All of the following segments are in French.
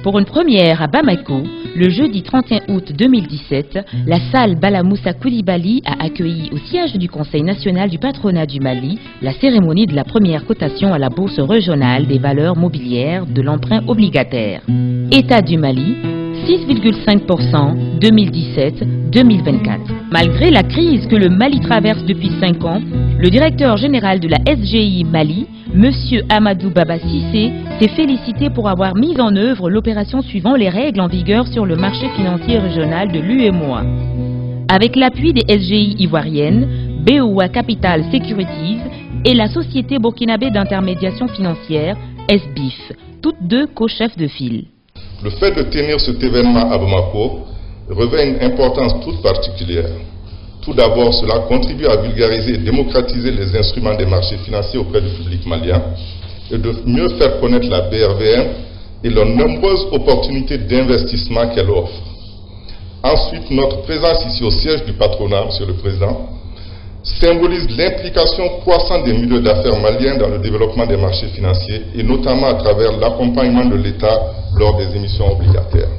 Pour une première à Bamako, le jeudi 31 août 2017, la salle Bala Moussa Coulibaly a accueilli au siège du Conseil national du patronat du Mali la cérémonie de la première cotation à la Bourse régionale des valeurs mobilières de l'emprunt obligataire. État du Mali, 6,5% 2017-2024. Malgré la crise que le Mali traverse depuis 5 ans, le directeur général de la SGI Mali, M. Amadou Baba Cissé, s'est félicité pour avoir mis en œuvre l'opération suivant les règles en vigueur sur le marché financier régional de l'UEMOA. Avec l'appui des SGI ivoiriennes, BOA Capital Securities et la Société burkinabé d'intermédiation financière, SBIF, toutes deux co-chefs de file. Le fait de tenir cet événement à Bamako revêt une importance toute particulière. Tout d'abord, cela contribue à vulgariser et démocratiser les instruments des marchés financiers auprès du public malien et de mieux faire connaître la BRVM et les nombreuses opportunités d'investissement qu'elle offre. Ensuite, notre présence ici au siège du patronat, Monsieur le Président, symbolise l'implication croissante des milieux d'affaires maliens dans le développement des marchés financiers et notamment à travers l'accompagnement de l'État lors des émissions obligataires.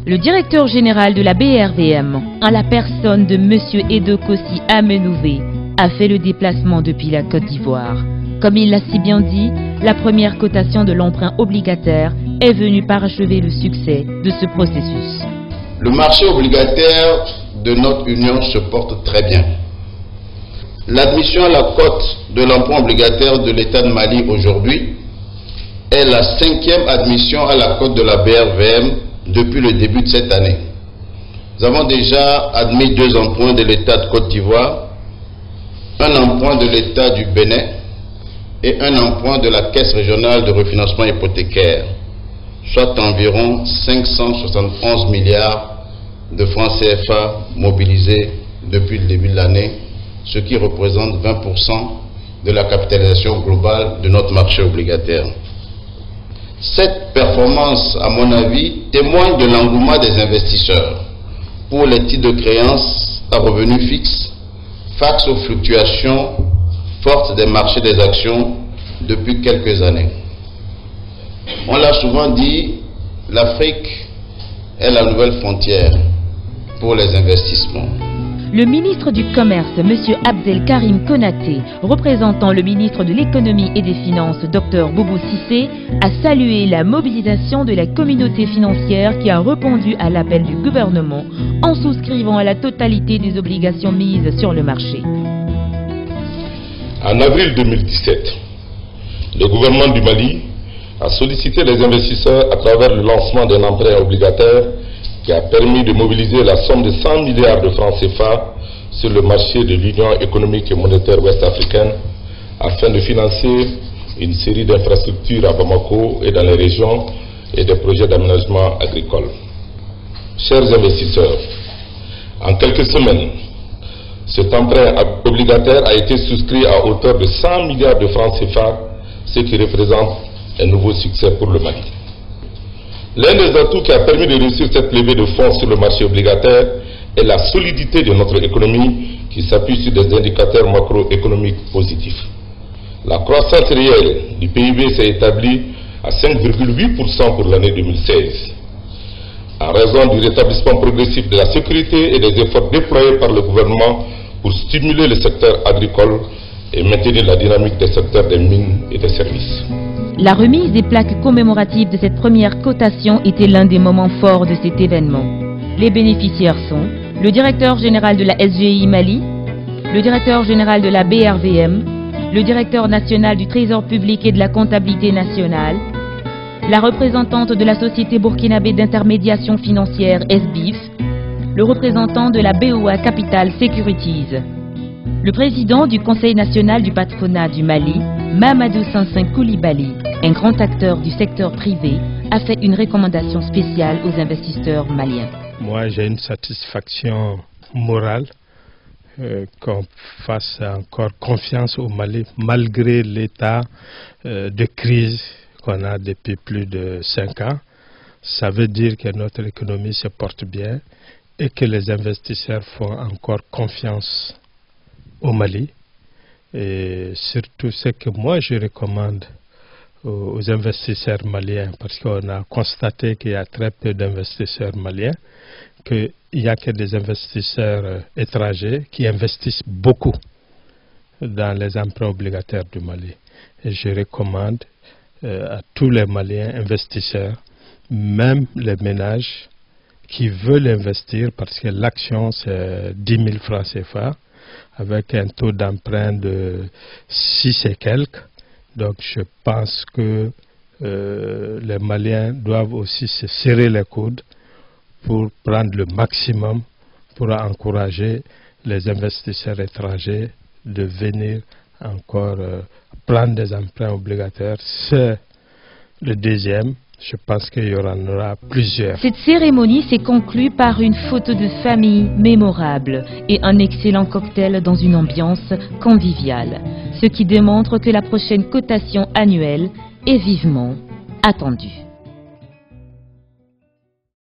Le directeur général de la BRVM, en la personne de M. Edo Kossi Amenouvé, a fait le déplacement depuis la Côte d'Ivoire. Comme il l'a si bien dit, la première cotation de l'emprunt obligataire est venue parachever le succès de ce processus. Le marché obligataire de notre Union se porte très bien. L'admission à la cote de l'emprunt obligataire de l'État de Mali aujourd'hui est la 5e admission à la cote de la BRVM depuis le début de cette année. Nous avons déjà admis 2 emprunts de l'État de Côte d'Ivoire, un emprunt de l'État du Bénin et un emprunt de la Caisse régionale de refinancement hypothécaire, soit environ 571 milliards de francs CFA mobilisés depuis le début de l'année, ce qui représente 20% de la capitalisation globale de notre marché obligataire. Cette performance, à mon avis, témoigne de l'engouement des investisseurs pour les titres de créances à revenus fixes face aux fluctuations fortes des marchés des actions depuis quelques années. On l'a souvent dit, l'Afrique est la nouvelle frontière pour les investissements. Le ministre du Commerce, M. Abdel Karim Konaté, représentant le ministre de l'Économie et des Finances, Dr Boubou Cissé, a salué la mobilisation de la communauté financière qui a répondu à l'appel du gouvernement en souscrivant à la totalité des obligations mises sur le marché. En avril 2017, le gouvernement du Mali a sollicité les investisseurs à travers le lancement d'un emprunt obligataire qui a permis de mobiliser la somme de 100 milliards de francs CFA sur le marché de l'Union économique et monétaire ouest-africaine afin de financer une série d'infrastructures à Bamako et dans les régions et des projets d'aménagement agricole. Chers investisseurs, en quelques semaines, cet emprunt obligataire a été souscrit à hauteur de 100 milliards de francs CFA, ce qui représente un nouveau succès pour le Mali. L'un des atouts qui a permis de réussir cette levée de fonds sur le marché obligataire est la solidité de notre économie qui s'appuie sur des indicateurs macroéconomiques positifs. La croissance réelle du PIB s'est établie à 5,8% pour l'année 2016. En raison du rétablissement progressif de la sécurité et des efforts déployés par le gouvernement pour stimuler le secteur agricole et maintenir la dynamique des secteurs des mines et des services. La remise des plaques commémoratives de cette première cotation était l'un des moments forts de cet événement. Les bénéficiaires sont le directeur général de la SGI Mali, le directeur général de la BRVM, le directeur national du Trésor public et de la comptabilité nationale, la représentante de la Société burkinabé d'intermédiation financière SBIF, le représentant de la BOA Capital Securities. Le président du Conseil national du patronat du Mali, Mamadou Sansin Coulibaly, un grand acteur du secteur privé, a fait une recommandation spéciale aux investisseurs maliens. Moi, j'ai une satisfaction morale qu'on fasse encore confiance au Mali, malgré l'état de crise qu'on a depuis plus de 5 ans. Ça veut dire que notre économie se porte bien et que les investisseurs font encore confiance au Mali. Et surtout, ce que moi je recommande aux investisseurs maliens, parce qu'on a constaté qu'il y a très peu d'investisseurs maliens, qu'il n'y a que des investisseurs étrangers qui investissent beaucoup dans les emprunts obligataires du Mali. Et je recommande à tous les Maliens investisseurs, même les ménages qui veulent investir, parce que l'action c'est 10 000 francs CFA, avec un taux d'emprunt de 6 et quelques. Donc je pense que les Maliens doivent aussi se serrer les coudes pour prendre le maximum pour encourager les investisseurs étrangers de venir encore prendre des emprunts obligataires. C'est le deuxième. Je pense qu'il y en aura plusieurs. Cette cérémonie s'est conclue par une photo de famille mémorable et un excellent cocktail dans une ambiance conviviale, ce qui démontre que la prochaine cotation annuelle est vivement attendue.